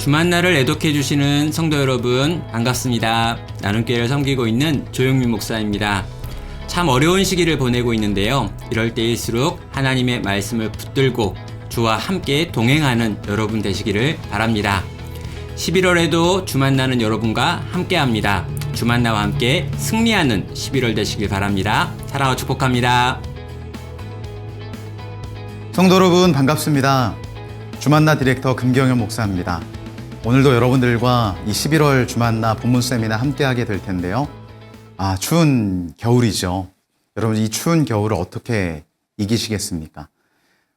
주만나를 애독해 주시는 성도 여러분 반갑습니다. 나눔교회를 섬기고 있는 조용민 목사입니다. 참 어려운 시기를 보내고 있는데요. 이럴 때일수록 하나님의 말씀을 붙들고 주와 함께 동행하는 여러분 되시기를 바랍니다. 11월에도 주만나는 여러분과 함께합니다. 주만나와 함께 승리하는 11월 되시길 바랍니다. 사랑하고 축복합니다. 성도 여러분 반갑습니다. 주만나 디렉터 금경현 목사입니다. 오늘도 여러분들과 이 11월 주만나 본문 세미나 함께하게 될 텐데요. 추운 겨울이죠. 여러분 이 추운 겨울을 어떻게 이기시겠습니까?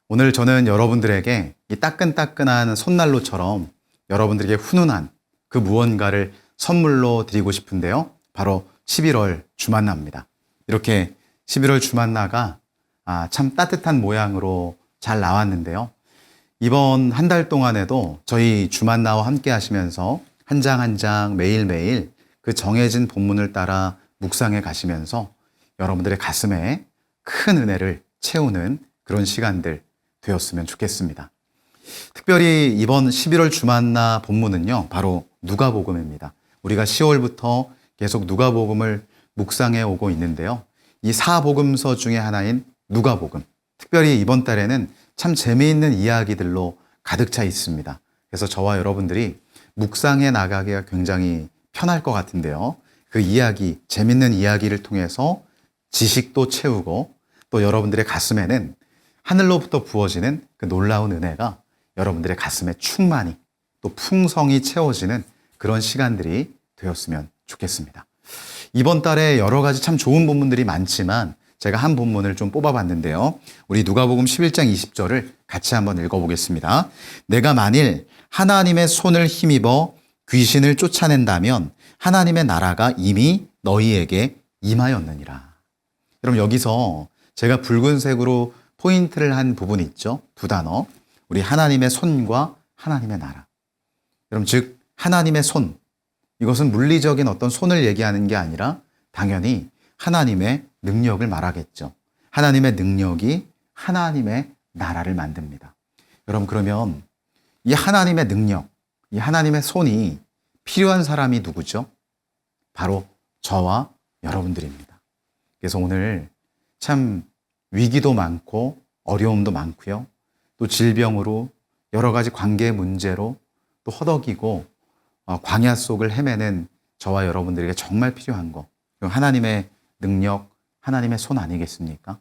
오늘 저는 여러분들에게 이 따끈따끈한 손난로처럼 여러분들에게 훈훈한 그 무언가를 선물로 드리고 싶은데요. 바로 11월 주만나입니다. 이렇게 11월 주만나가 참 따뜻한 모양으로 잘 나왔는데요. 이번 한 달 동안에도 저희 주만나와 함께 하시면서 한 장 한 장 매일매일 그 정해진 본문을 따라 묵상해 가시면서 여러분들의 가슴에 큰 은혜를 채우는 그런 시간들 되었으면 좋겠습니다. 특별히 이번 11월 주만나 본문은요, 바로 누가복음입니다. 우리가 10월부터 계속 누가복음을 묵상해 오고 있는데요. 이 사복음서 중에 하나인 누가복음. 특별히 이번 달에는 참 재미있는 이야기들로 가득 차 있습니다. 그래서 저와 여러분들이 묵상해 나가기가 굉장히 편할 것 같은데요. 그 이야기, 재밌는 이야기를 통해서 지식도 채우고 또 여러분들의 가슴에는 하늘로부터 부어지는 그 놀라운 은혜가 여러분들의 가슴에 충만히 또 풍성히 채워지는 그런 시간들이 되었으면 좋겠습니다. 이번 달에 여러 가지 참 좋은 본문들이 많지만 제가 한 본문을 좀 뽑아봤는데요. 우리 누가복음 11장 20절을 같이 한번 읽어보겠습니다. 내가 만일 하나님의 손을 힘입어 귀신을 쫓아낸다면 하나님의 나라가 이미 너희에게 임하였느니라. 여러분 여기서 제가 붉은색으로 포인트를 한 부분이 있죠. 두 단어. 우리 하나님의 손과 하나님의 나라. 여러분 즉 하나님의 손. 이것은 물리적인 어떤 손을 얘기하는 게 아니라 당연히 하나님의 능력을 말하겠죠. 하나님의 능력이 하나님의 나라를 만듭니다. 여러분 그러면 이 하나님의 능력, 이 하나님의 손이 필요한 사람이 누구죠? 바로 저와 여러분들입니다. 그래서 오늘 참 위기도 많고 어려움도 많고요. 또 질병으로 여러 가지 관계 문제로 또 허덕이고 광야 속을 헤매는 저와 여러분들에게 정말 필요한 거. 하나님의 능력, 하나님의 손 아니겠습니까?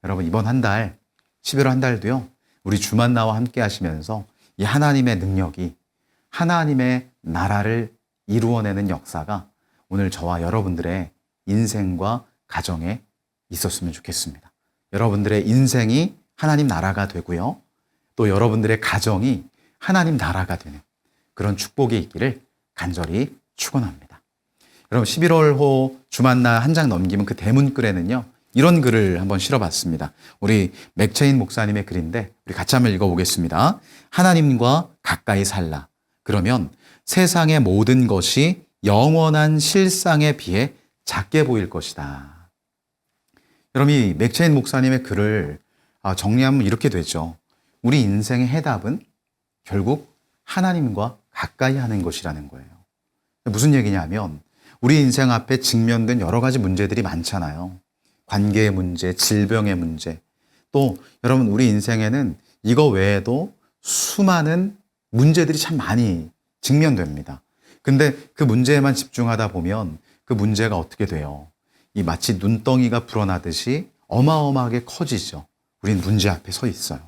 여러분 이번 한 달, 11월 한 달도요. 우리 주만나와 함께 하시면서 이 하나님의 능력이 하나님의 나라를 이루어내는 역사가 오늘 저와 여러분들의 인생과 가정에 있었으면 좋겠습니다. 여러분들의 인생이 하나님 나라가 되고요. 또 여러분들의 가정이 하나님 나라가 되는 그런 축복이 있기를 간절히 축원합니다. 여러분 11월호 주만나 한 장 넘기면 그 대문글에는요. 이런 글을 한번 실어봤습니다. 우리 맥체인 목사님의 글인데 우리 같이 한번 읽어보겠습니다. 하나님과 가까이 살라. 그러면 세상의 모든 것이 영원한 실상에 비해 작게 보일 것이다. 여러분 이 맥체인 목사님의 글을 정리하면 이렇게 되죠. 우리 인생의 해답은 결국 하나님과 가까이 하는 것이라는 거예요. 무슨 얘기냐면 우리 인생 앞에 직면된 여러 가지 문제들이 많잖아요. 관계의 문제, 질병의 문제. 또 여러분 우리 인생에는 이거 외에도 수많은 문제들이 참 많이 직면됩니다. 근데 그 문제에만 집중하다 보면 그 문제가 어떻게 돼요? 이 마치 눈덩이가 불어나듯이 어마어마하게 커지죠. 우린 문제 앞에 서 있어요.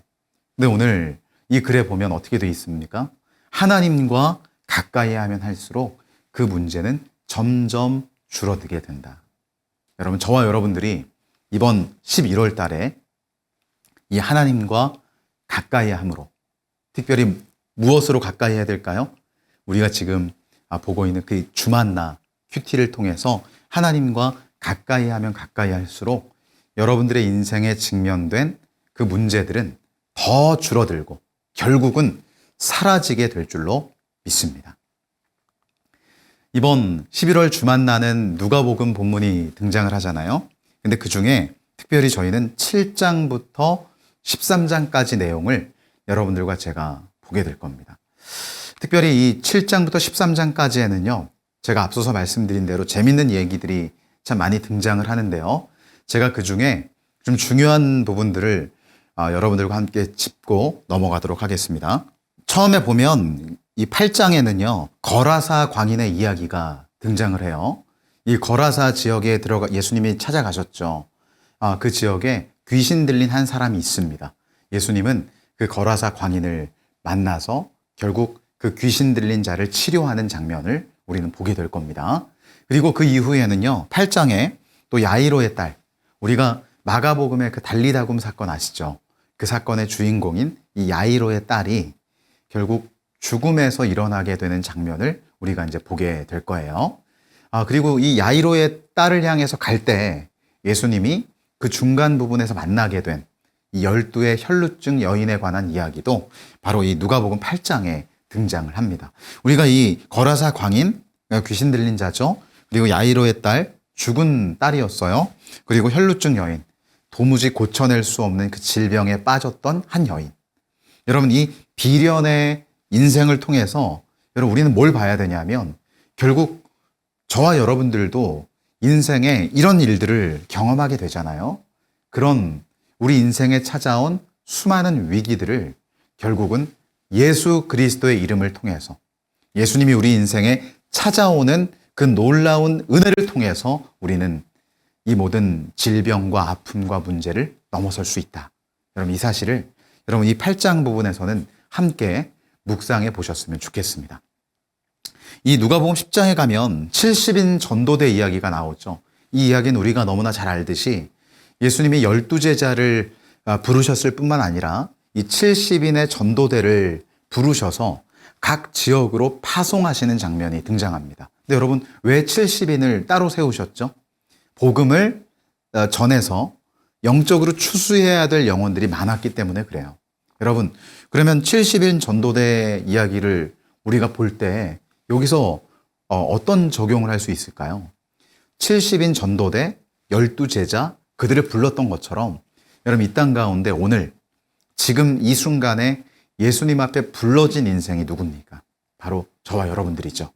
근데 오늘 이 글에 보면 어떻게 되어 있습니까? 하나님과 가까이 하면 할수록 그 문제는 점점 줄어들게 된다. 여러분 저와 여러분들이 이번 11월 달에 이 하나님과 가까이 함으로 특별히 무엇으로 가까이 해야 될까요? 우리가 지금 보고 있는 그 주만나 큐티를 통해서 하나님과 가까이 하면 가까이 할수록 여러분들의 인생에 직면된 그 문제들은 더 줄어들고 결국은 사라지게 될 줄로 믿습니다. 이번 11월 주만나는 누가복음 본문이 등장을 하잖아요. 근데 그 중에 특별히 저희는 7장부터 13장까지 내용을 여러분들과 제가 보게 될 겁니다. 특별히 이 7장부터 13장까지에는요, 제가 앞서서 말씀드린 대로 재밌는 얘기들이 참 많이 등장을 하는데요. 제가 그 중에 좀 중요한 부분들을 여러분들과 함께 짚고 넘어가도록 하겠습니다. 처음에 보면 이 8장에는요, 거라사 광인의 이야기가 등장을 해요. 이 거라사 지역에 예수님이 찾아가셨죠. 그 지역에 귀신 들린 한 사람이 있습니다. 예수님은 그 거라사 광인을 만나서 결국 그 귀신 들린 자를 치료하는 장면을 우리는 보게 될 겁니다. 그리고 그 이후에는요, 8장에 또 야이로의 딸, 우리가 마가복음의 그 달리다굼 사건 아시죠? 그 사건의 주인공인 이 야이로의 딸이 결국 죽음에서 일어나게 되는 장면을 우리가 이제 보게 될 거예요. 그리고 이 야이로의 딸을 향해서 갈 때 예수님이 그 중간 부분에서 만나게 된 이 12의 혈루증 여인에 관한 이야기도 바로 이 누가복음 8장에 등장을 합니다. 우리가 이 거라사 광인, 귀신 들린 자죠. 그리고 야이로의 딸, 죽은 딸이었어요. 그리고 혈루증 여인, 도무지 고쳐낼 수 없는 그 질병에 빠졌던 한 여인. 여러분, 이 비련의 인생을 통해서 여러분 우리는 뭘 봐야 되냐면 결국 저와 여러분들도 인생에 이런 일들을 경험하게 되잖아요. 그런 우리 인생에 찾아온 수많은 위기들을 결국은 예수 그리스도의 이름을 통해서 예수님이 우리 인생에 찾아오는 그 놀라운 은혜를 통해서 우리는 이 모든 질병과 아픔과 문제를 넘어설 수 있다. 여러분 이 사실을 여러분 이 8장 부분에서는 함께 묵상해 보셨으면 좋겠습니다. 이 누가복음 10장에 가면 70인 전도대 이야기가 나오죠. 이 이야기는 우리가 너무나 잘 알듯이 예수님이 12제자를 부르셨을 뿐만 아니라 이 70인의 전도대를 부르셔서 각 지역으로 파송하시는 장면이 등장합니다. 근데 여러분 왜 70인을 따로 세우셨죠? 복음을 전해서 영적으로 추수해야 될 영혼들이 많았기 때문에 그래요. 여러분 그러면 70인 전도대 이야기를 우리가 볼 때 여기서 어떤 적용을 할 수 있을까요? 70인 전도대 12제자 그들을 불렀던 것처럼 여러분 이 땅 가운데 오늘 지금 이 순간에 예수님 앞에 불러진 인생이 누굽니까? 바로 저와 여러분들이죠.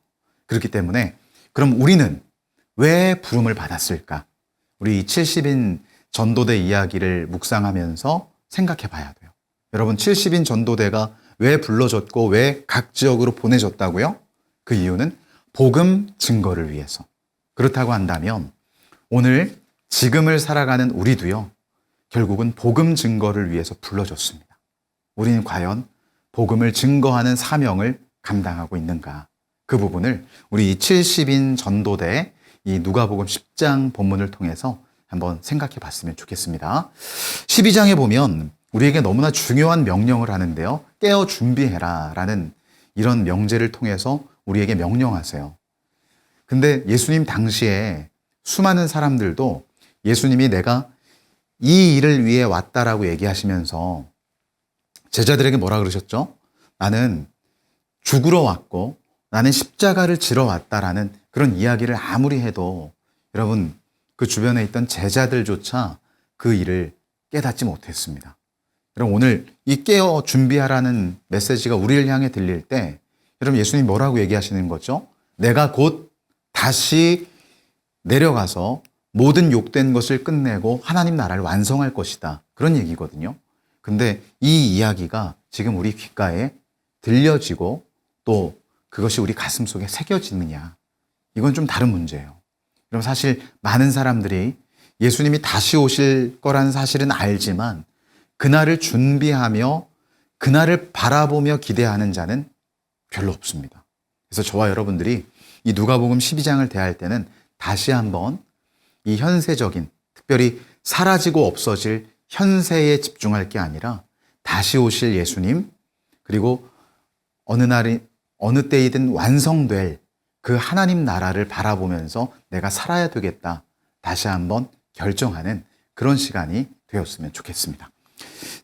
그렇기 때문에 그럼 우리는 왜 부름을 받았을까? 우리 70인 전도대 이야기를 묵상하면서 생각해 봐야 돼요. 여러분 70인 전도대가 왜 불러졌고 왜 각 지역으로 보내졌다고요? 그 이유는 복음 증거를 위해서. 그렇다고 한다면 오늘 지금을 살아가는 우리도요. 결국은 복음 증거를 위해서 불러졌습니다. 우리는 과연 복음을 증거하는 사명을 감당하고 있는가? 그 부분을 우리 70인 전도대 이 누가복음 10장 본문을 통해서 한번 생각해 봤으면 좋겠습니다. 12장에 보면 우리에게 너무나 중요한 명령을 하는데요. 깨어 준비해라 라는 이런 명제를 통해서 우리에게 명령하세요. 근데 예수님 당시에 수많은 사람들도 예수님이 내가 이 일을 위해 왔다라고 얘기하시면서 제자들에게 뭐라 그러셨죠? 나는 죽으러 왔고 나는 십자가를 지러 왔다라는 그런 이야기를 아무리 해도 여러분 그 주변에 있던 제자들조차 그 일을 깨닫지 못했습니다. 여러분 오늘 이 깨어 준비하라는 메시지가 우리를 향해 들릴 때 여러분 예수님 뭐라고 얘기하시는 거죠? 내가 곧 다시 내려가서 모든 욕된 것을 끝내고 하나님 나라를 완성할 것이다. 그런 얘기거든요. 근데 이 이야기가 지금 우리 귓가에 들려지고 또 그것이 우리 가슴 속에 새겨지느냐. 이건 좀 다른 문제예요. 그럼 사실 많은 사람들이 예수님이 다시 오실 거라는 사실은 알지만 그날을 준비하며 그날을 바라보며 기대하는 자는 별로 없습니다. 그래서 저와 여러분들이 이 누가복음 12장을 대할 때는 다시 한번 이 현세적인, 특별히 사라지고 없어질 현세에 집중할 게 아니라 다시 오실 예수님, 그리고 어느 때이든 완성될 그 하나님 나라를 바라보면서 내가 살아야 되겠다. 다시 한번 결정하는 그런 시간이 되었으면 좋겠습니다.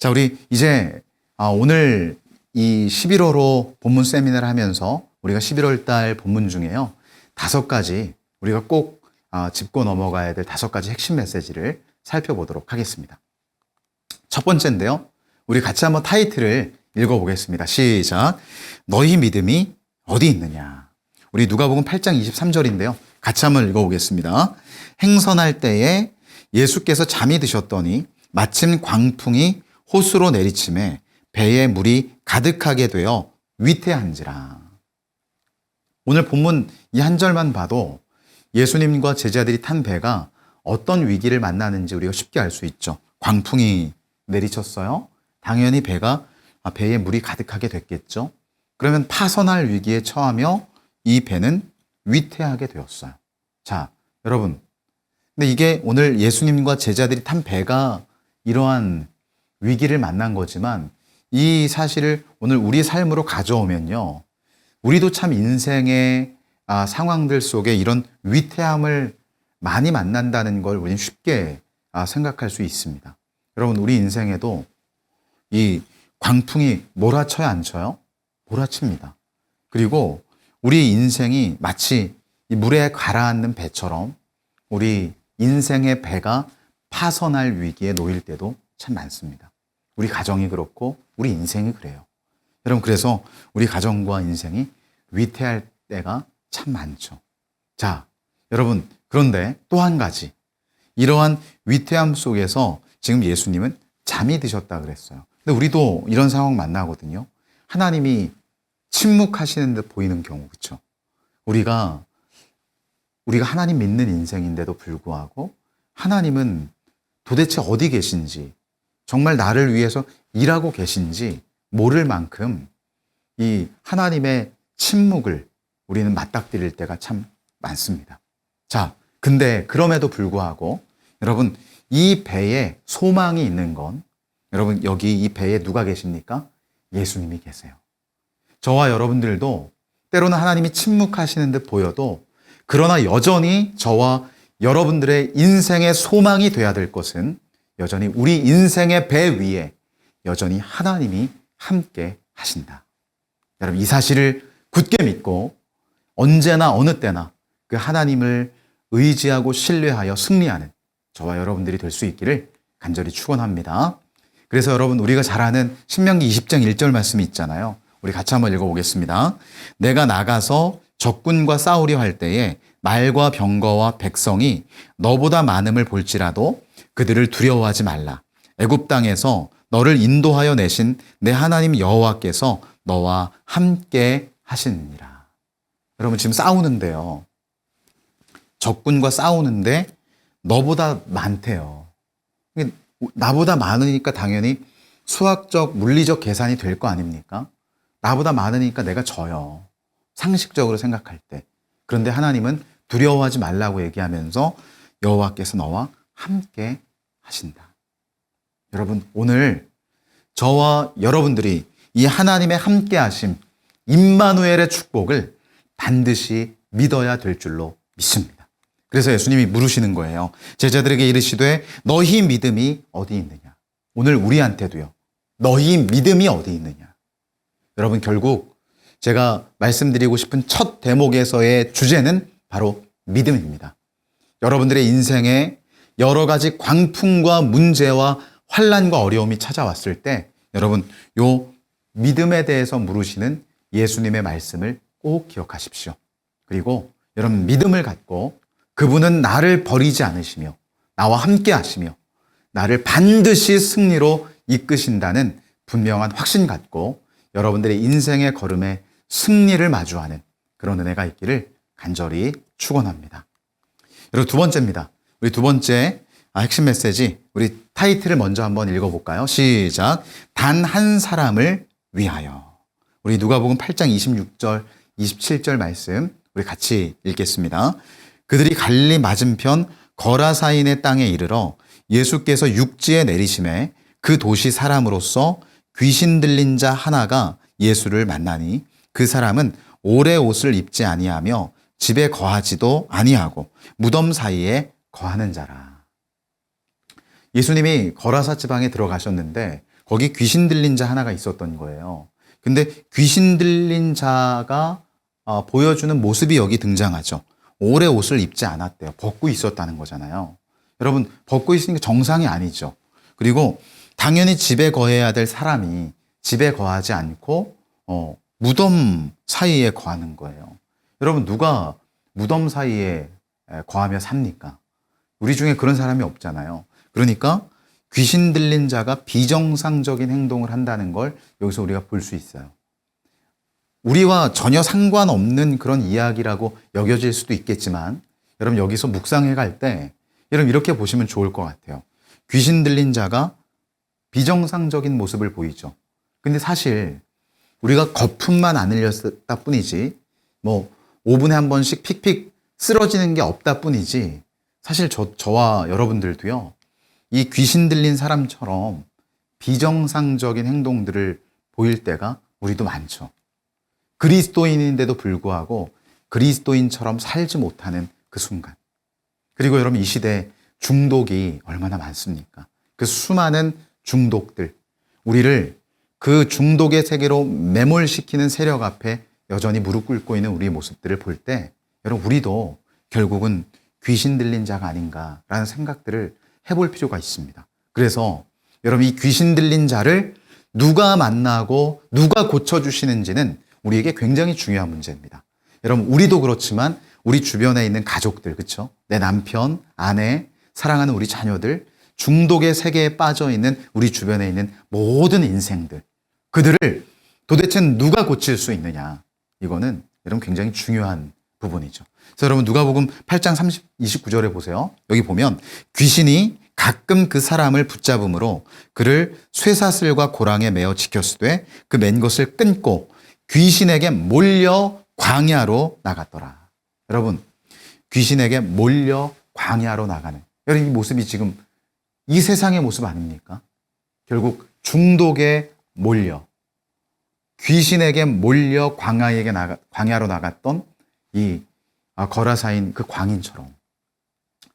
자, 우리 이제 오늘 이 11월호 본문 세미나를 하면서 우리가 11월 달 본문 중에요. 5가지 우리가 꼭 짚고 넘어가야 될 5가지 핵심 메시지를 살펴보도록 하겠습니다. 첫 번째인데요. 우리 같이 한번 타이틀을 읽어보겠습니다. 시작. 너희 믿음이 어디 있느냐. 우리 누가복음 8장 23절인데요. 같이 한번 읽어보겠습니다. 행선할 때에 예수께서 잠이 드셨더니 마침 광풍이 호수로 내리침에 배에 물이 가득하게 되어 위태한지라. 오늘 본문 이 한 절만 봐도 예수님과 제자들이 탄 배가 어떤 위기를 만나는지 우리가 쉽게 알 수 있죠. 광풍이 내리쳤어요. 당연히 배에 물이 가득하게 됐겠죠. 그러면 파선할 위기에 처하며 이 배는 위태하게 되었어요. 자, 여러분. 근데 이게 오늘 예수님과 제자들이 탄 배가 이러한 위기를 만난 거지만 이 사실을 오늘 우리 삶으로 가져오면요. 우리도 참 인생의 상황들 속에 이런 위태함을 많이 만난다는 걸 우리는 쉽게 생각할 수 있습니다. 여러분, 우리 인생에도 이 광풍이 몰아쳐야 안 쳐요? 몰아칩니다. 그리고 우리 인생이 마치 이 물에 가라앉는 배처럼 우리 인생의 배가 파선할 위기에 놓일 때도 참 많습니다. 우리 가정이 그렇고 우리 인생이 그래요. 여러분, 그래서 우리 가정과 인생이 위태할 때가 참 많죠. 자, 여러분, 그런데 또 한 가지. 이러한 위태함 속에서 지금 예수님은 잠이 드셨다 그랬어요. 근데 우리도 이런 상황 만나거든요. 하나님이 침묵하시는 듯 보이는 경우, 그렇죠? 우리가 하나님 믿는 인생인데도 불구하고 하나님은 도대체 어디 계신지, 정말 나를 위해서 일하고 계신지 모를 만큼 이 하나님의 침묵을 우리는 맞닥뜨릴 때가 참 많습니다. 자, 근데 그럼에도 불구하고 여러분, 이 배에 소망이 있는 건, 여러분, 여기 이 배에 누가 계십니까? 예수님이 계세요. 저와 여러분들도 때로는 하나님이 침묵하시는 듯 보여도, 그러나 여전히 저와 여러분들의 인생의 소망이 돼야 될 것은 여전히 우리 인생의 배 위에 여전히 하나님이 함께 하신다. 여러분, 이 사실을 굳게 믿고 언제나 어느 때나 그 하나님을 의지하고 신뢰하여 승리하는 저와 여러분들이 될 수 있기를 간절히 축원합니다. 그래서 여러분, 우리가 잘 아는 신명기 20장 1절 말씀이 있잖아요. 우리 같이 한번 읽어보겠습니다. 내가 나가서 적군과 싸우려 할 때에 말과 병거와 백성이 너보다 많음을 볼지라도 그들을 두려워하지 말라. 애굽 땅에서 너를 인도하여 내신 내 하나님 여호와께서 너와 함께 하시느니라. 여러분, 지금 싸우는데요. 적군과 싸우는데 너보다 많대요. 나보다 많으니까 당연히 수학적, 물리적 계산이 될 거 아닙니까? 나보다 많으니까 내가 져요. 상식적으로 생각할 때. 그런데 하나님은 두려워하지 말라고 얘기하면서 여호와께서 너와 함께 하신다. 여러분, 오늘 저와 여러분들이 이 하나님의 함께 하심, 임마누엘의 축복을 반드시 믿어야 될 줄로 믿습니다. 그래서 예수님이 물으시는 거예요. 제자들에게 이르시되 너희 믿음이 어디 있느냐. 오늘 우리한테도요. 너희 믿음이 어디 있느냐. 여러분, 결국 제가 말씀드리고 싶은 첫 대목에서의 주제는 바로 믿음입니다. 여러분들의 인생에 여러 가지 광풍과 문제와 환난과 어려움이 찾아왔을 때 여러분, 요 믿음에 대해서 물으시는 예수님의 말씀을 꼭 기억하십시오. 그리고 여러분, 믿음을 갖고 그분은 나를 버리지 않으시며 나와 함께 하시며 나를 반드시 승리로 이끄신다는 분명한 확신 갖고 여러분들의 인생의 걸음에 승리를 마주하는 그런 은혜가 있기를 간절히 축원합니다. 그리고 두 번째입니다. 우리 두 번째 핵심 메시지, 우리 타이틀을 먼저 한번 읽어볼까요? 시작. 단 한 사람을 위하여. 우리 누가복음 8장 26절, 27절 말씀 우리 같이 읽겠습니다. 그들이 갈릴리 맞은편 거라사인의 땅에 이르러 예수께서 육지에 내리심에 그 도시 사람으로서 귀신 들린 자 하나가 예수를 만나니 그 사람은 오래 옷을 입지 아니하며 집에 거하지도 아니하고 무덤 사이에 거하는 자라. 예수님이 거라사 지방에 들어가셨는데 거기 귀신 들린 자 하나가 있었던 거예요. 근데 귀신 들린 자가 보여주는 모습이 여기 등장하죠. 오래 옷을 입지 않았대요. 벗고 있었다는 거잖아요. 여러분, 벗고 있으니까 정상이 아니죠. 그리고 당연히 집에 거해야 될 사람이 집에 거하지 않고 무덤 사이에 거하는 거예요. 여러분, 누가 무덤 사이에 거하며 삽니까? 우리 중에 그런 사람이 없잖아요. 그러니까 귀신 들린 자가 비정상적인 행동을 한다는 걸 여기서 우리가 볼 수 있어요. 우리와 전혀 상관없는 그런 이야기라고 여겨질 수도 있겠지만, 여러분 여기서 묵상해 갈 때 여러분 이렇게 보시면 좋을 것 같아요. 귀신 들린 자가 비정상적인 모습을 보이죠. 근데 사실 우리가 거품만 안 흘렸다 뿐이지, 뭐 5분에 한 번씩 픽픽 쓰러지는 게 없다 뿐이지, 사실 저와 여러분들도요, 이 귀신 들린 사람처럼 비정상적인 행동들을 보일 때가 우리도 많죠. 그리스도인인데도 불구하고 그리스도인처럼 살지 못하는 그 순간. 그리고 여러분, 이 시대에 중독이 얼마나 많습니까? 그 수많은 중독들, 우리를 그 중독의 세계로 매몰시키는 세력 앞에 여전히 무릎 꿇고 있는 우리의 모습들을 볼 때, 여러분 우리도 결국은 귀신 들린 자가 아닌가라는 생각들을 해볼 필요가 있습니다. 그래서 여러분, 이 귀신 들린 자를 누가 만나고 누가 고쳐주시는지는 우리에게 굉장히 중요한 문제입니다. 여러분, 우리도 그렇지만 우리 주변에 있는 가족들, 그렇죠? 내 남편, 아내, 사랑하는 우리 자녀들, 중독의 세계에 빠져 있는 우리 주변에 있는 모든 인생들, 그들을 도대체 누가 고칠 수 있느냐? 이거는 여러분 굉장히 중요한 부분이죠. 그래서 여러분, 누가복음 8장 29절에 보세요. 여기 보면 귀신이 가끔 그 사람을 붙잡음으로 그를 쇠사슬과 고랑에 매어 지켰으되 그 맨 것을 끊고 귀신에게 몰려 광야로 나갔더라. 여러분, 귀신에게 몰려 광야로 나가는, 여러분 이 모습이 지금 이 세상의 모습 아닙니까? 결국 중독에 몰려, 귀신에게 몰려 광야로 나갔던 이 거라사인 그 광인처럼,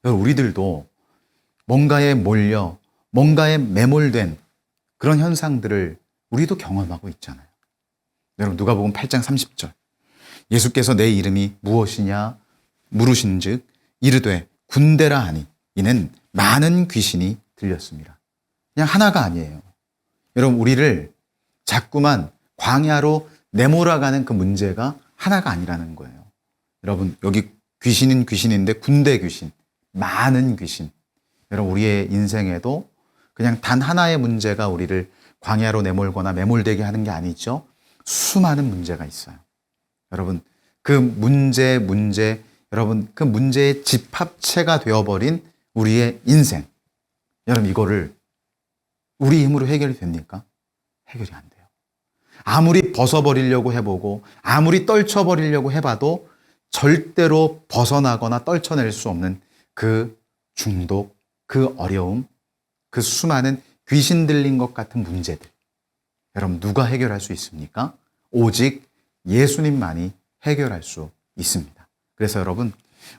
여러분 우리들도 뭔가에 몰려, 뭔가에 매몰된 그런 현상들을 우리도 경험하고 있잖아요. 여러분, 누가복음 8장 30절. 예수께서 내 이름이 무엇이냐 물으신즉 이르되 군대라 하니 이는 많은 귀신이 들렸습니다. 그냥 하나가 아니에요. 여러분, 우리를 자꾸만 광야로 내몰아가는 그 문제가 하나가 아니라는 거예요. 여러분, 여기 귀신은 귀신인데 군대 귀신, 많은 귀신. 여러분, 우리의 인생에도 그냥 단 하나의 문제가 우리를 광야로 내몰거나 매몰되게 하는 게 아니죠. 수많은 문제가 있어요. 여러분, 그 문제, 여러분, 그 문제의 집합체가 되어버린 우리의 인생. 여러분, 이거를 우리 힘으로 해결이 됩니까? 해결이 안 돼요. 아무리 벗어버리려고 해보고, 아무리 떨쳐버리려고 해봐도 절대로 벗어나거나 떨쳐낼 수 없는 그 중독, 그 어려움, 그 수많은 귀신 들린 것 같은 문제들. 여러분, 누가 해결할 수 있습니까? 오직 예수님만이 해결할 수 있습니다. 그래서 여러분,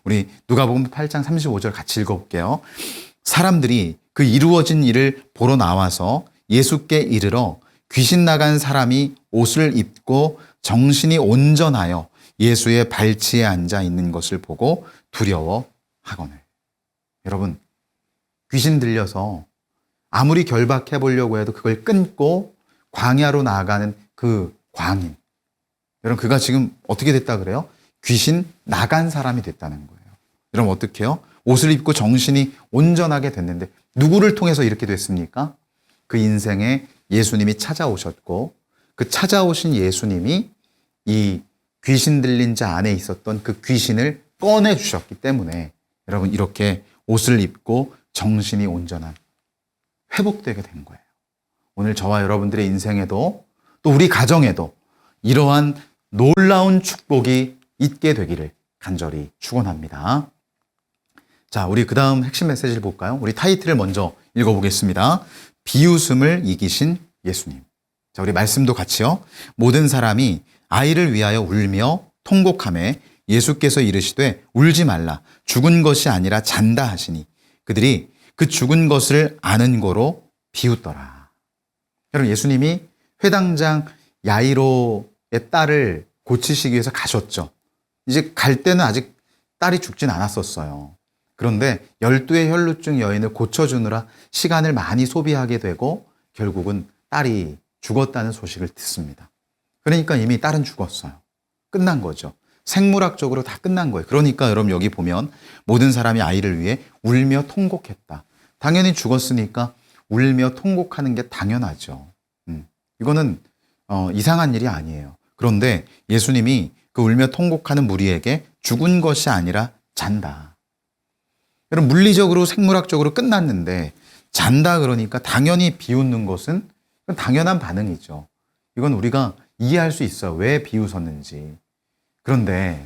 우리 누가복음 8장 35절 같이 읽어볼게요. 사람들이 그 이루어진 일을 보러 나와서 예수께 이르러 귀신 나간 사람이 옷을 입고 정신이 온전하여 예수의 발치에 앉아 있는 것을 보고 두려워하거늘. 여러분, 귀신 들려서 아무리 결박해 보려고 해도 그걸 끊고 광야로 나아가는 그 광인. 여러분, 그가 지금 어떻게 됐다 그래요? 귀신 나간 사람이 됐다는 거예요. 여러분, 어떻게 해요? 옷을 입고 정신이 온전하게 됐는데 누구를 통해서 이렇게 됐습니까? 그 인생에 예수님이 찾아오셨고, 그 찾아오신 예수님이 이 귀신 들린 자 안에 있었던 그 귀신을 꺼내주셨기 때문에 여러분, 이렇게 옷을 입고 정신이 온전한, 회복되게 된 거예요. 오늘 저와 여러분들의 인생에도 또 우리 가정에도 이러한 놀라운 축복이 있게 되기를 간절히 축원합니다. 자, 우리 그 다음 핵심 메시지를 볼까요? 우리 타이틀을 먼저 읽어보겠습니다. 비웃음을 이기신 예수님. 자, 우리 말씀도 같이요. 모든 사람이 아이를 위하여 울며 통곡하매 예수께서 이르시되 울지 말라. 죽은 것이 아니라 잔다 하시니 그들이 그 죽은 것을 아는 거로 비웃더라. 여러분, 예수님이 회당장 야이로의 딸을 고치시기 위해서 가셨죠. 이제 갈 때는 아직 딸이 죽진 않았었어요. 그런데 12의 혈루증 여인을 고쳐주느라 시간을 많이 소비하게 되고 결국은 딸이 죽었다는 소식을 듣습니다. 그러니까 이미 딸은 죽었어요. 끝난 거죠. 생물학적으로 다 끝난 거예요. 그러니까 여러분 여기 보면 모든 사람이 아이를 위해 울며 통곡했다. 당연히 죽었으니까 울며 통곡하는 게 당연하죠. 이거는 이상한 일이 아니에요. 그런데 예수님이 그 울며 통곡하는 무리에게 죽은 것이 아니라 잔다. 여러분 물리적으로 생물학적으로 끝났는데 잔다 그러니까 당연히 비웃는 것은 당연한 반응이죠. 이건 우리가 이해할 수 있어요. 왜 비웃었는지. 그런데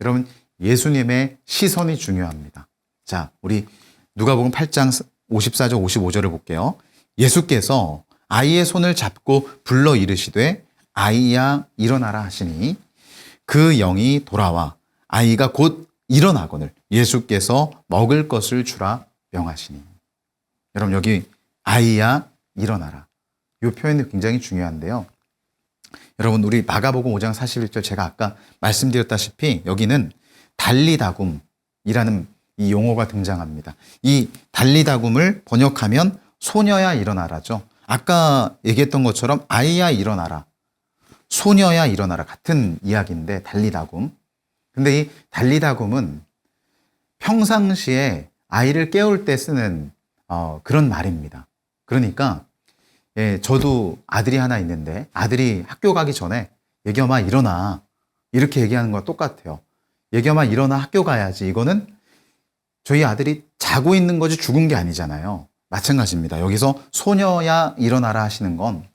여러분 예수님의 시선이 중요합니다. 자, 우리 누가복음 8장 54절 55절을 볼게요. 예수께서 아이의 손을 잡고 불러 이르시되 아이야 일어나라 하시니 그 영이 돌아와 아이가 곧 일어나거늘 예수께서 먹을 것을 주라 명하시니. 여러분 여기 아이야 일어나라. 이 표현이 굉장히 중요한데요. 여러분 우리 마가복음 5장 41절 제가 아까 말씀드렸다시피 여기는 달리다굼이라는 이 용어가 등장합니다. 이 달리다굼을 번역하면 소녀야 일어나라죠. 아까 얘기했던 것처럼 아이야 일어나라, 소녀야 일어나라 같은 이야기인데 달리다굼. 근데 이 달리다굼은 평상시에 아이를 깨울 때 쓰는 그런 말입니다. 그러니까 저도 아들이 하나 있는데 아들이 학교 가기 전에 예겸아 일어나 이렇게 얘기하는 거와 똑같아요. 예겸아 일어나 학교 가야지. 이거는 저희 아들이 자고 있는 거지 죽은 게 아니잖아요. 마찬가지입니다. 여기서 소녀야 일어나라 하시는 건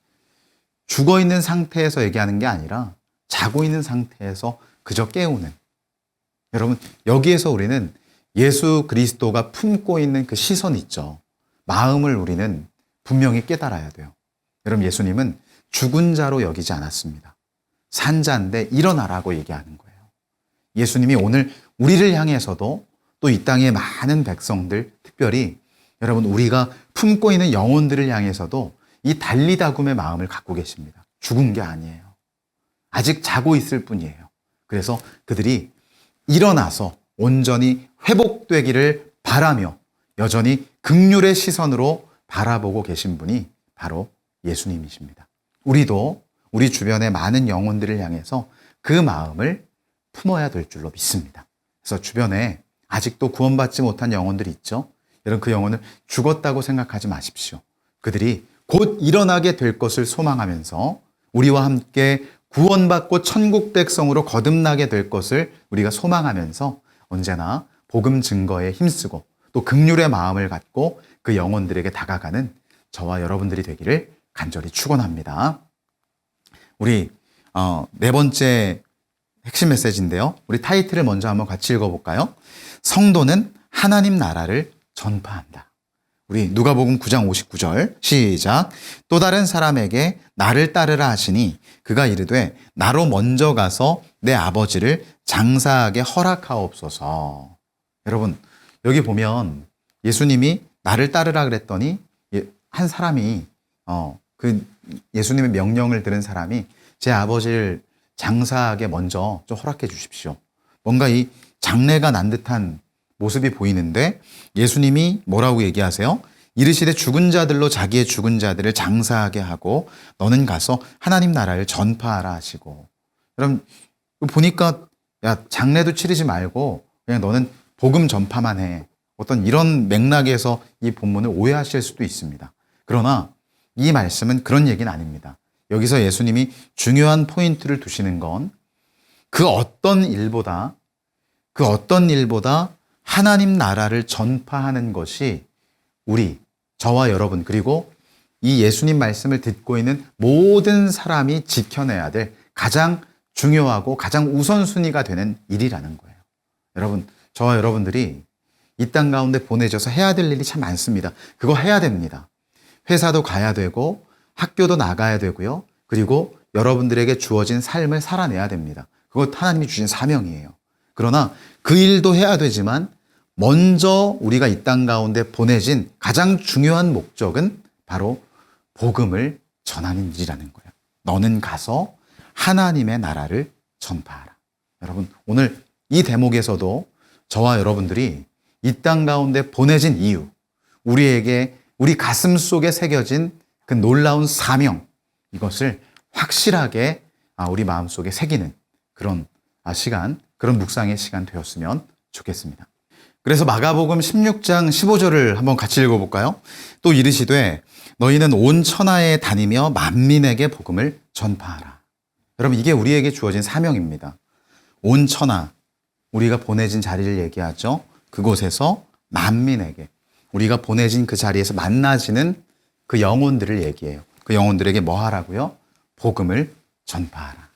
죽어 있는 상태에서 얘기하는 게 아니라 자고 있는 상태에서 그저 깨우는. 여러분 여기에서 우리는 예수 그리스도가 품고 있는 그 시선 있죠. 마음을 우리는 분명히 깨달아야 돼요. 여러분 예수님은 죽은 자로 여기지 않았습니다. 산 자인데 일어나라고 얘기하는 거예요. 예수님이 오늘 우리를 향해서도 또 이 땅의 많은 백성들, 특별히 여러분 우리가 품고 있는 영혼들을 향해서도 이 달리다굼의 마음을 갖고 계십니다. 죽은 게 아니에요. 아직 자고 있을 뿐이에요. 그래서 그들이 일어나서 온전히 회복되기를 바라며 여전히 긍휼의 시선으로 바라보고 계신 분이 바로 예수님이십니다. 우리도 우리 주변의 많은 영혼들을 향해서 그 마음을 품어야 될 줄로 믿습니다. 그래서 주변에 아직도 구원받지 못한 영혼들이 있죠. 여러분 그 영혼을 죽었다고 생각하지 마십시오. 그들이 곧 일어나게 될 것을 소망하면서 우리와 함께 구원받고 천국 백성으로 거듭나게 될 것을 우리가 소망하면서 언제나 복음 증거에 힘쓰고 또 긍휼의 마음을 갖고 그 영혼들에게 다가가는 저와 여러분들이 되기를 간절히 축원합니다. 우리 네 번째 핵심 메시지인데요. 우리 타이틀을 먼저 한번 같이 읽어볼까요? 성도는 하나님 나라를 전파한다. 우리 누가복음 9장 59절 시작. 또 다른 사람에게 나를 따르라 하시니 그가 이르되 나로 먼저 가서 내 아버지를 장사하게 허락하옵소서. 여러분 여기 보면 예수님이 나를 따르라 그랬더니 한 사람이 그 예수님의 명령을 들은 사람이 제 아버지를 장사하게 먼저 좀 허락해 주십시오. 뭔가 이 장래가 난 듯한 모습이 보이는데 예수님이 뭐라고 얘기하세요? 이르시되 죽은 자들로 자기의 죽은 자들을 장사하게 하고 너는 가서 하나님 나라를 전파하라 하시고. 여러분 보니까 야 장례도 치르지 말고 그냥 너는 복음 전파만 해. 어떤 이런 맥락에서 이 본문을 오해하실 수도 있습니다. 그러나 이 말씀은 그런 얘기는 아닙니다. 여기서 예수님이 중요한 포인트를 두시는 건 그 어떤 일보다 하나님 나라를 전파하는 것이 우리, 저와 여러분, 그리고 이 예수님 말씀을 듣고 있는 모든 사람이 지켜내야 될 가장 중요하고 가장 우선순위가 되는 일이라는 거예요. 여러분, 저와 여러분들이 이 땅 가운데 보내져서 해야 될 일이 참 많습니다. 그거 해야 됩니다. 회사도 가야 되고 학교도 나가야 되고요. 그리고 여러분들에게 주어진 삶을 살아내야 됩니다. 그것 하나님이 주신 사명이에요. 그러나 그 일도 해야 되지만 먼저 우리가 이 땅 가운데 보내진 가장 중요한 목적은 바로 복음을 전하는 일이라는 거예요. 너는 가서 하나님의 나라를 전파하라. 여러분 오늘 이 대목에서도 저와 여러분들이 이 땅 가운데 보내진 이유, 우리에게 우리 가슴 속에 새겨진 그 놀라운 사명, 이것을 확실하게 우리 마음속에 새기는 그런 시간, 그런 묵상의 시간 되었으면 좋겠습니다. 그래서 마가복음 16장 15절을 한번 같이 읽어볼까요? 또 이르시되 너희는 온 천하에 다니며 만민에게 복음을 전파하라. 여러분, 이게 우리에게 주어진 사명입니다. 온 천하, 우리가 보내진 자리를 얘기하죠. 그곳에서 만민에게, 우리가 보내진 그 자리에서 만나지는 그 영혼들을 얘기해요. 그 영혼들에게 뭐 하라고요? 복음을 전파하라.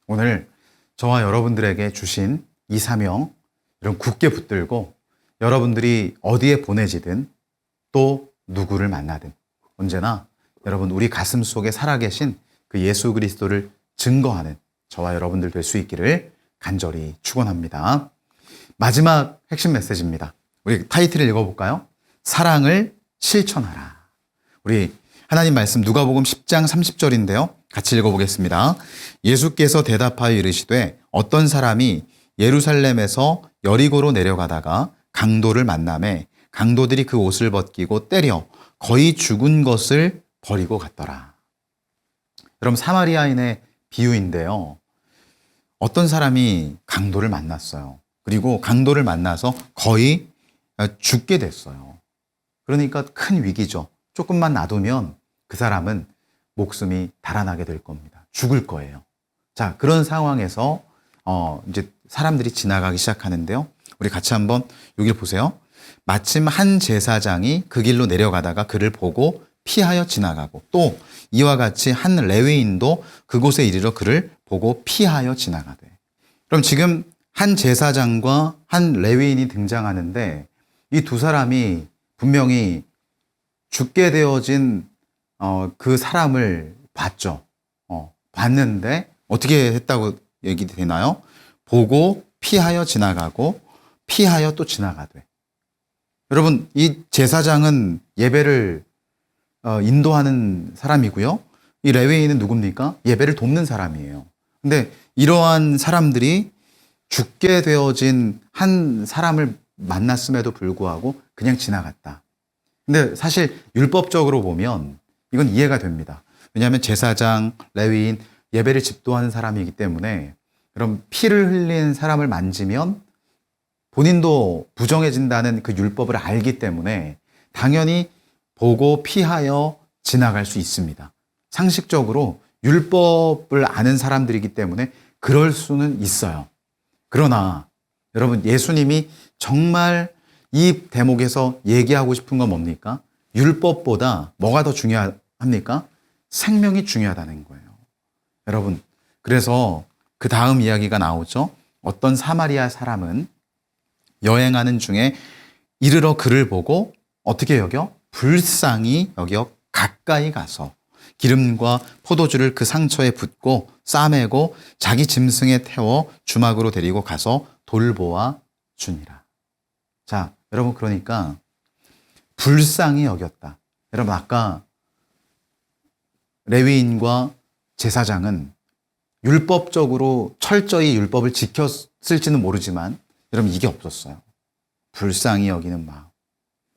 오늘 저와 여러분들에게 주신 이 사명, 이런 굳게 붙들고 여러분들이 어디에 보내지든 또 누구를 만나든 언제나 여러분 우리 가슴 속에 살아계신 그 예수 그리스도를 증거하는 저와 여러분들 될 수 있기를 간절히 축원합니다. 마지막 핵심 메시지입니다. 우리 타이틀을 읽어볼까요? 사랑을 실천하라. 우리 하나님 말씀 누가복음 10장 30절인데요. 같이 읽어보겠습니다. 예수께서 대답하여 이르시되 어떤 사람이 예루살렘에서 여리고로 내려가다가 강도를 만나매 강도들이 그 옷을 벗기고 때려 거의 죽은 것을 버리고 갔더라. 여러분, 사마리아인의 비유인데요. 어떤 사람이 강도를 만났어요. 그리고 강도를 만나서 거의 죽게 됐어요. 그러니까 큰 위기죠. 조금만 놔두면 그 사람은 목숨이 달아나게 될 겁니다. 죽을 거예요. 자, 그런 상황에서 이제 사람들이 지나가기 시작하는데요. 우리 같이 한번 여기를 보세요. 마침 한 제사장이 그 길로 내려가다가 그를 보고 피하여 지나가고 또 이와 같이 한 레위인도 그곳에 이르러 그를 보고 피하여 지나가되. 그럼 지금 한 제사장과 한 레위인이 등장하는데 이 두 사람이 분명히 죽게 되어진 그 사람을 봤죠. 봤는데 어떻게 했다고 얘기되나요? 보고 피하여 지나가고 피하여 또 지나가되. 여러분, 이 제사장은 예배를 인도하는 사람이고요. 이 레위인은 누굽니까? 예배를 돕는 사람이에요. 근데 이러한 사람들이 죽게 되어진 한 사람을 만났음에도 불구하고 그냥 지나갔다. 근데 사실 율법적으로 보면 이건 이해가 됩니다. 왜냐하면 제사장, 레위인, 예배를 집도하는 사람이기 때문에 그럼 피를 흘린 사람을 만지면 본인도 부정해진다는 그 율법을 알기 때문에 당연히 보고 피하여 지나갈 수 있습니다. 상식적으로 율법을 아는 사람들이기 때문에 그럴 수는 있어요. 그러나 여러분, 예수님이 정말 이 대목에서 얘기하고 싶은 건 뭡니까? 율법보다 뭐가 더 중요합니까? 생명이 중요하다는 거예요. 여러분, 그래서 그 다음 이야기가 나오죠. 어떤 사마리아 사람은 여행하는 중에 이르러 그를 보고 어떻게 여겨? 불쌍히 여겨 가까이 가서 기름과 포도주를 그 상처에 붓고 싸매고 자기 짐승에 태워 주막으로 데리고 가서 돌보아 주니라. 자, 여러분, 그러니까 불쌍히 여겼다. 여러분, 아까 레위인과 제사장은 율법적으로 철저히 율법을 지켰을지는 모르지만 여러분, 이게 없었어요. 불쌍히 여기는 마음.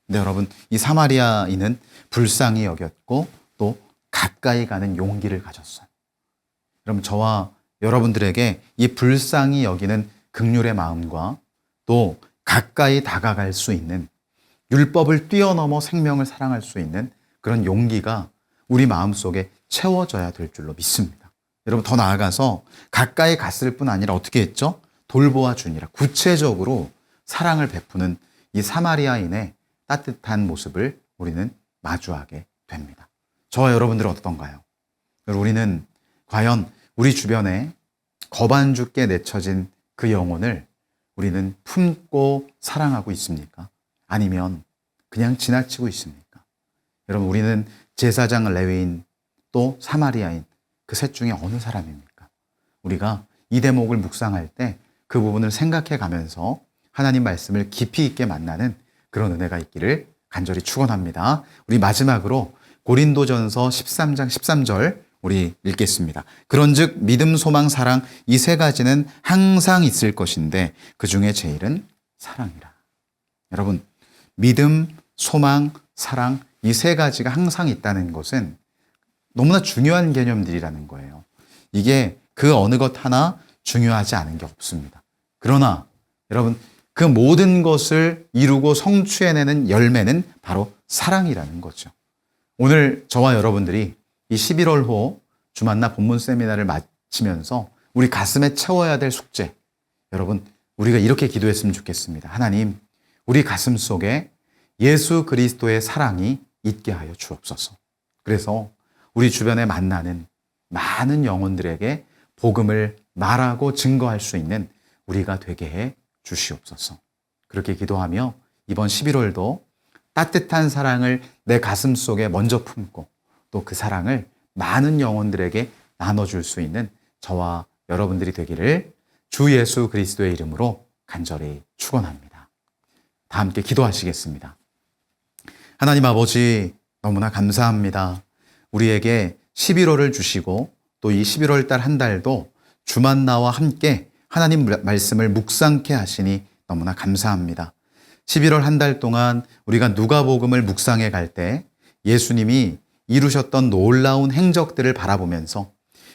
근데 여러분, 이 사마리아인은 불쌍히 여겼고 또 가까이 가는 용기를 가졌어요. 여러분, 저와 여러분들에게 이 불쌍히 여기는 긍휼의 마음과 또 가까이 다가갈 수 있는, 율법을 뛰어넘어 생명을 사랑할 수 있는 그런 용기가 우리 마음속에 채워져야 될 줄로 믿습니다. 여러분, 더 나아가서 가까이 갔을 뿐 아니라 어떻게 했죠? 돌보아 주니라. 구체적으로 사랑을 베푸는 이 사마리아인의 따뜻한 모습을 우리는 마주하게 됩니다. 저와 여러분들은 어떤가요? 우리는 과연 우리 주변에 거반죽게 내쳐진 그 영혼을 우리는 품고 사랑하고 있습니까? 아니면 그냥 지나치고 있습니까? 여러분, 우리는 제사장, 레위인, 또 사마리아인, 그 셋 중에 어느 사람입니까? 우리가 이 대목을 묵상할 때 그 부분을 생각해 가면서 하나님 말씀을 깊이 있게 만나는 그런 은혜가 있기를 간절히 축원합니다. 우리 마지막으로 고린도전서 13장 13절 우리 읽겠습니다. 그런즉 믿음, 소망, 사랑 이 세 가지는 항상 있을 것인데 그 중에 제일은 사랑이라. 여러분, 믿음, 소망, 사랑 이 세 가지가 항상 있다는 것은 너무나 중요한 개념들이라는 거예요. 이게 그 어느 것 하나 중요하지 않은 게 없습니다. 그러나 여러분, 그 모든 것을 이루고 성취해내는 열매는 바로 사랑이라는 거죠. 오늘 저와 여러분들이 이 11월호 주만나 본문 세미나를 마치면서 우리 가슴에 채워야 될 숙제, 여러분, 우리가 이렇게 기도했으면 좋겠습니다. 하나님, 우리 가슴 속에 예수 그리스도의 사랑이 있게 하여 주옵소서. 그래서 우리 주변에 만나는 많은 영혼들에게 복음을 말하고 증거할 수 있는 우리가 되게 해 주시옵소서. 그렇게 기도하며 이번 11월도 따뜻한 사랑을 내 가슴 속에 먼저 품고 또 그 사랑을 많은 영혼들에게 나눠줄 수 있는 저와 여러분들이 되기를 주 예수 그리스도의 이름으로 간절히 축원합니다. 다 함께 기도하시겠습니다. 하나님 아버지, 너무나 감사합니다. 우리에게 11월을 주시고 또 이 11월 달 한 달도 주만나와 함께 하나님 말씀을 묵상케 하시니 너무나 감사합니다. 11월 한 달 동안 우리가 누가복음을 묵상해 갈 때 예수님이 이루셨던 놀라운 행적들을 바라보면서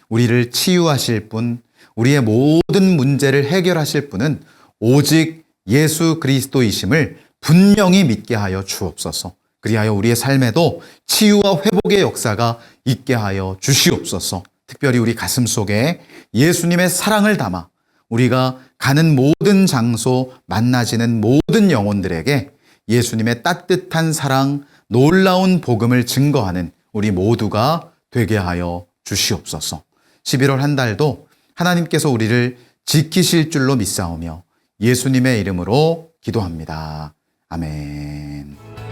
우리를 치유하실 분, 우리의 모든 문제를 해결하실 분은 오직 예수 그리스도이심을 분명히 믿게 하여 주옵소서. 그리하여 우리의 삶에도 치유와 회복의 역사가 있게 하여 주시옵소서. 특별히 우리 가슴 속에 예수님의 사랑을 담아 우리가 가는 모든 장소, 만나지는 모든 영혼들에게 예수님의 따뜻한 사랑, 놀라운 복음을 증거하는 우리 모두가 되게 하여 주시옵소서. 11월 한 달도 하나님께서 우리를 지키실 줄로 믿사오며 예수님의 이름으로 기도합니다. 아멘.